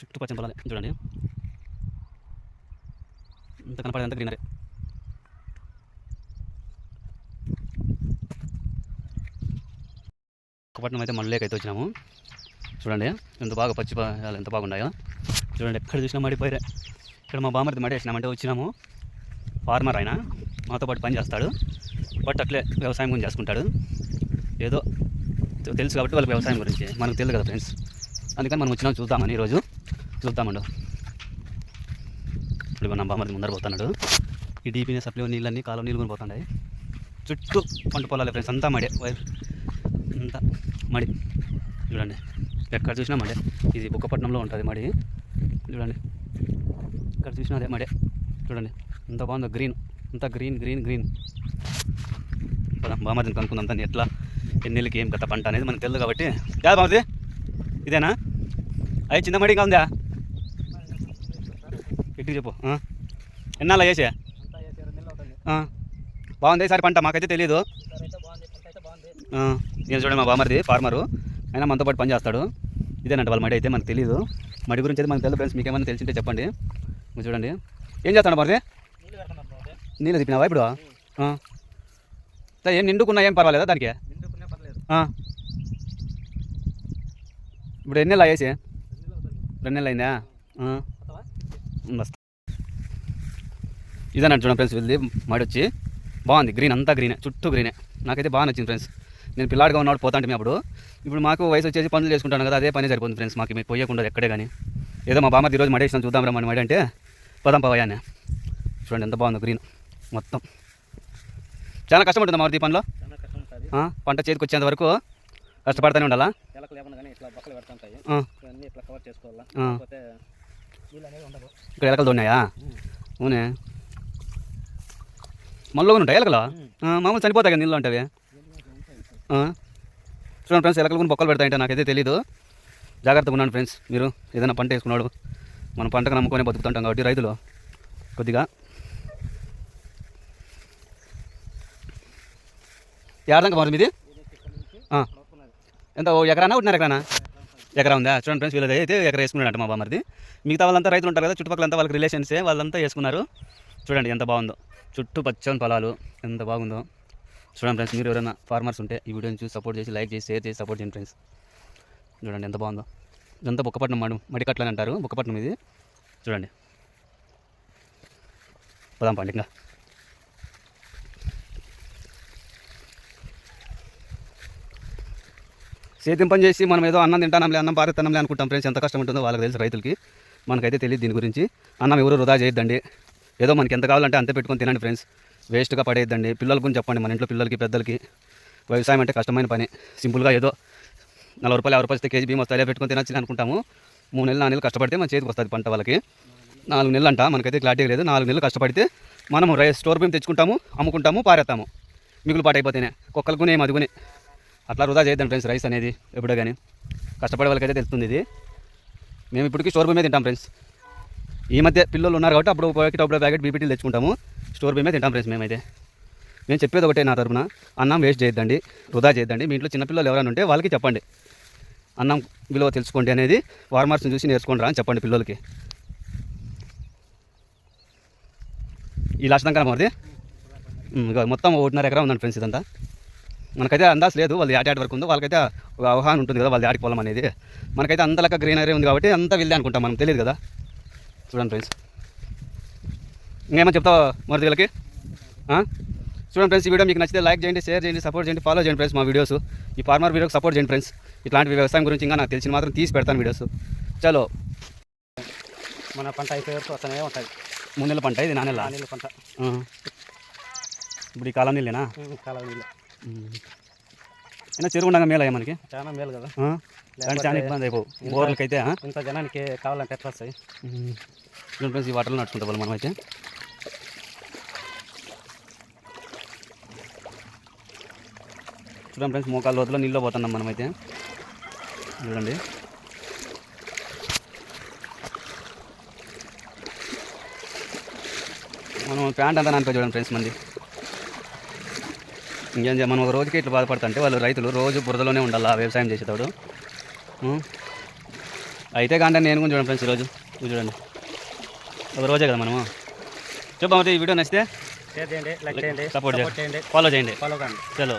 చుట్టూ పచ్చని పొలాలే చూడండి, ఇంత కనపడేదంతా గ్రీనరీ. ఒకపట్నం అయితే మళ్ళీకైతే వచ్చినాము. చూడండి ఎంత బాగా పచ్చి పొలాలు ఎంత బాగున్నాయో చూడండి. ఎక్కడ చూసినా మడిపోయారే. ఇక్కడ మా బామర్ది మడి వేసినామంటే వచ్చినాము. ఫార్మర్ ఆయన మాతో పాటు పని చేస్తాడు, బట్ అట్లే వ్యవసాయం గురించి చేసుకుంటాడు. ఏదో తెలుసు కాబట్టి వాళ్ళకి వ్యవసాయం గురించి మనకు తెలియదు కదా ఫ్రెండ్స్, అందుకని మనం వచ్చినాం చూద్దామని. ఈరోజు చూద్దామండు. ఇప్పుడు మన బామర్ది ముందర పోతున్నాడు. ఈ డీపీనే సప్లై నీళ్ళన్నీ కాలువ నీళ్ళు కొని పోతున్నాయి. చుట్టూ పంట పొలాలే ఫ్రెండ్స్, అంతా మడే, అంతా మడి. చూడండి ఎక్కడ చూసినా మడే. ఇది బుక్కపట్నంలో ఉంటుంది మడి. చూడండి ఇక్కడ చూసినా అదే మడే. చూడండి ఎంత బాగుందో, గ్రీన్ అంతా గ్రీన్ గ్రీన్ గ్రీన్. బామర్దిని కనుక్కుందాం దాన్ని ఎట్లా ఎన్నెళ్ళకి ఏం కథ పంట అనేది మనకు తెలియదు కాబట్టి. యా బామర్ది ఇదేనా? అదే చిన్న మడి ఇంకా ఉందా? ఇటు చెప్పు. ఎన్నాళ్ళ వేసే? బాగుంది ఈసారి పంట, మాకైతే తెలియదు. నేను చూడండి మా బామర్ది ఫార్మరు, అయినా మనతో పాటు పని చేస్తాడు. ఇదేనంట వాళ్ళ మడి అయితే, మనకు తెలియదు. మడి గురించి అయితే మనకు తెలియదు ఫ్రెండ్స్, మీకు ఏమైనా తెలిసింటే చెప్పండి. మీరు చూడండి ఏం చేస్తాడు బామర్ది? నీళ్ళు తిప్పినావా ఇప్పుడు? ఏం నిండుకున్నా ఏం పర్వాలేదా దానికి? ఇప్పుడు ఎన్ని నెలలు వేసి? 2 నెలలు అయిందా? ఇదేనంట చూడండి ఫ్రెండ్స్, వీళ్ళది మడి వచ్చి బాగుంది, గ్రీన్ అంతా గ్రీనే, చుట్టూ గ్రీనే. నాకైతే బాగా నచ్చింది ఫ్రెండ్స్. నేను పిల్లాడిగా ఉన్నాడు పోతాంటే మీ అప్పుడు, ఇప్పుడు మాకు వయసు వచ్చేసి పనులు చేసుకుంటాను కదా, అదే పని సరిపోతుంది ఫ్రెండ్స్. మాకు మీకు పోయకుండా ఎక్కడే కానీ. ఏదో మా బామర్ది ఈరోజు మడి వేసినాం చూద్దాం రా మన మడి అంటే పదాం పవయాన్ని. చూడండి ఎంత బాగుందో గ్రీన్ మొత్తం. చాలా కష్టం ఉంటుంది మామూలు ఈ పనిలో. పంట చేతికి వచ్చేంత వరకు కష్టపడతానే ఉండాలా. ఇక్కడ ఎలకలు ఉన్నాయా? అవునే, మళ్ళీ ఉంటాయి ఎలకలు. మామూలు చనిపోతాయి కదా నీళ్ళు ఉంటాయి. చూడండి ఫ్రెండ్స్, ఎలకలు కూడా బొక్కలు పెడతాయంటే నాకైతే తెలీదు. జాగ్రత్తగా ఉన్నాను ఫ్రెండ్స్. మీరు ఏదైనా పంట వేసుకున్నాడు, మనం పంటకు నమ్ముకొని బతుకుతుంటాం కాబట్టి రైతులు కొద్దిగా. ఏడాదికి మరి మీది ఎంత? ఎకరానా 1.5 ఎకరానా? ఎకరా ఉందా? చూడండి ఫ్రెండ్స్, వీళ్ళది అయితే ఎకరా వేసుకున్నాడంట మా బామర్ది. మిగతా వాళ్ళంతా రైతులు ఉంటారు కదా చుట్టుపక్కల, అంతా వాళ్ళకి రిలేషన్సే, వాళ్ళంతా వేసుకున్నారు. చూడండి ఎంత బాగుందో, చుట్టూ పచ్చని పొలాలు ఎంత బాగుందో. చూడండి ఫ్రెండ్స్, మీరు ఎవరైనా ఫార్మర్స్ ఉంటే ఈ వీడియోని చూసి సపోర్ట్ చేసి, లైక్ చేసి, షేర్ చేసి సపోర్ట్ చేయండి ఫ్రెండ్స్. చూడండి ఎంత బాగుందో. ఇదంతా బుక్కపట్నం మడికట్లని అంటారు, బుక్కపట్నం ఇది. చూడండి పదాం పండి. ఇంకా సేద్యం పని చేసి మనం ఏదో అన్నం తింటానంలే, అన్నం పారేత్తనంలే అనుకుంటాం ఫ్రెండ్స్. ఎంత కష్టం ఉంటుందో వాళ్ళకి తెలుసు, రైతులకి. మనకైతే తెలియదు దీని గురించి. అన్నం ఎవరు వృధా చేయొద్దండి, ఏదో మనకి ఎంత కావాలంటే అంతే పెట్టుకొని తినండి ఫ్రెండ్స్. వేస్ట్గా పడేయద్దండి. పిల్లల గురించి చెప్పండి, మన ఇంట్లో పిల్లలకి పెద్దలకి. వ్యవసాయం అంటే కష్టమైన పని. సింపుల్గా ఏదో 40 రూపాయలు 50 రూపాయలు కేజీ బియ్యం వస్తాయి పెట్టుకొని తినచ్చు అనుకుంటాము. 3 నెలలు 4 నెలలు కష్టపడితే మన చేతికి వస్తుంది పంట. వాళ్ళకి 4 నెలలు అంట, మనకైతే క్లారిటీ లేదు. 4 నెలలు కష్టపడితే మనము స్టోర్ బియ్యం తెచ్చుకుంటాము, అమ్ముకుంటాము, పారేస్తాము. మిగులు పాటు అయిపోతేనే కుక్కలకు ఏం అదుగుని అట్లా వృధా చేయొద్దండి ఫ్రెండ్స్. రైస్ అనేది ఎప్పుడో కానీ కష్టపడే వాళ్ళకైతే తెలుస్తుంది ఇది. మేము ఇప్పటికీ స్టోర్ బియ్యమే తింటాం ఫ్రెండ్స్. ఈ మధ్య పిల్లలు ఉన్నారు కాబట్టి అప్పుడు ప్యాకెట్ బీపీటీలు తెచ్చుకుంటాము, స్టోర్ బియ్యమే తింటాం ఫ్రెండ్స్ మేమైతే. నేను చెప్పేది ఒకటే నా తరపున, అన్నం వేస్ట్ చేయొద్దండి, వృధా చేయొద్దండి. మీ ఇంట్లో చిన్నపిల్లలు ఎవరైనా ఉంటే వాళ్ళకి చెప్పండి, అన్నం విలువ తెలుసుకోండి అనేది. ఫార్మర్స్ని చూసి నేర్చుకోండి రా అని చెప్పండి పిల్లలకి. ఈ లాస్ట్ దాకా మాది మొత్తం 1.5 ఎకరా ఉందండి ఫ్రెండ్స్. ఇదంతా మనకైతే అందాజ్ లేదు, వాళ్ళు యాడ్ వరకు ఉందో వాళ్ళకైతే ఒక అవగాహన ఉంటుంది కదా, వాళ్ళది ఆడికి పొలం అనేది. మనకైతే అంతలక్క గ్రీనరీ ఉంది కాబట్టి అంతా వెళ్ళి అనుకుంటాం, మనకు తెలియదు కదా. చూడండి ఫ్రెండ్స్, ఇంకేమని చెప్తావు మరి వీళ్ళకి? చూడండి ఫ్రెండ్స్, ఈ వీడియో మీకు నచ్చితే లైక్ చేయండి, షేర్ చేయండి, సపోర్ట్ చేయండి, ఫాలో చేయండి ఫ్రెండ్స్ మా వీడియోస్. ఈ ఫార్మర్ వీడియోకి సపోర్ట్ చేయండి ఫ్రెండ్స్. ఇట్లాంటి వ్యవసాయం గురించి ఇంకా నాకు తెలిసిన మాత్రం తీసి పెడతాను వీడియోస్. చలో, మన పంట అయిపోయే వరకు వస్తూనే ఉంటుంది. 3 నెలల పంట ఇది, 4 నెలల పంట. ఇప్పుడు ఈ కాలం నీళ్ళేనా? కాలం నీళ్ళు అయినా చెరువు ఉండగా మేలు అయ్యా మనకి, చాలా మేలు కదా. చాలా ఇబ్బంది అయిపోవు బోర్లకైతే. ఇంత జనానికి కావాలంటే ఎట్లా వస్తాయి? ఫ్రెండ్స్, ఈ వాటర్లో నడుచుకుంటాం వాళ్ళు మనమైతే. చూడండి ఫ్రెండ్స్, మోకాళ్ళ లోతులో నీళ్ళు పోతున్నాం మనమైతే. చూడండి మనం ప్యాంట్ అంతా నానిపోయి చూడండి ఫ్రెండ్స్ మంది. ఇంకేం మనం ఒక రోజుకి ఇట్లా బాధపడుతుంటే వాళ్ళు రైతులు రోజు బురదలోనే ఉండాలి వ్యవసాయం చేసేటప్పుడు. అయితే కానీ నేను కూడా చూడండి ఫ్రెండ్స్ ఈరోజు ఇది చూడండి ఒక రోజే కదా మనము చెప్పామంటే ఈ వీడియో నచ్చితే షేర్ చేయండి, లైక్ చేయండి, సపోర్ట్ చేయండి, ఫాలో చేయండి ఫాలో కండి. చలో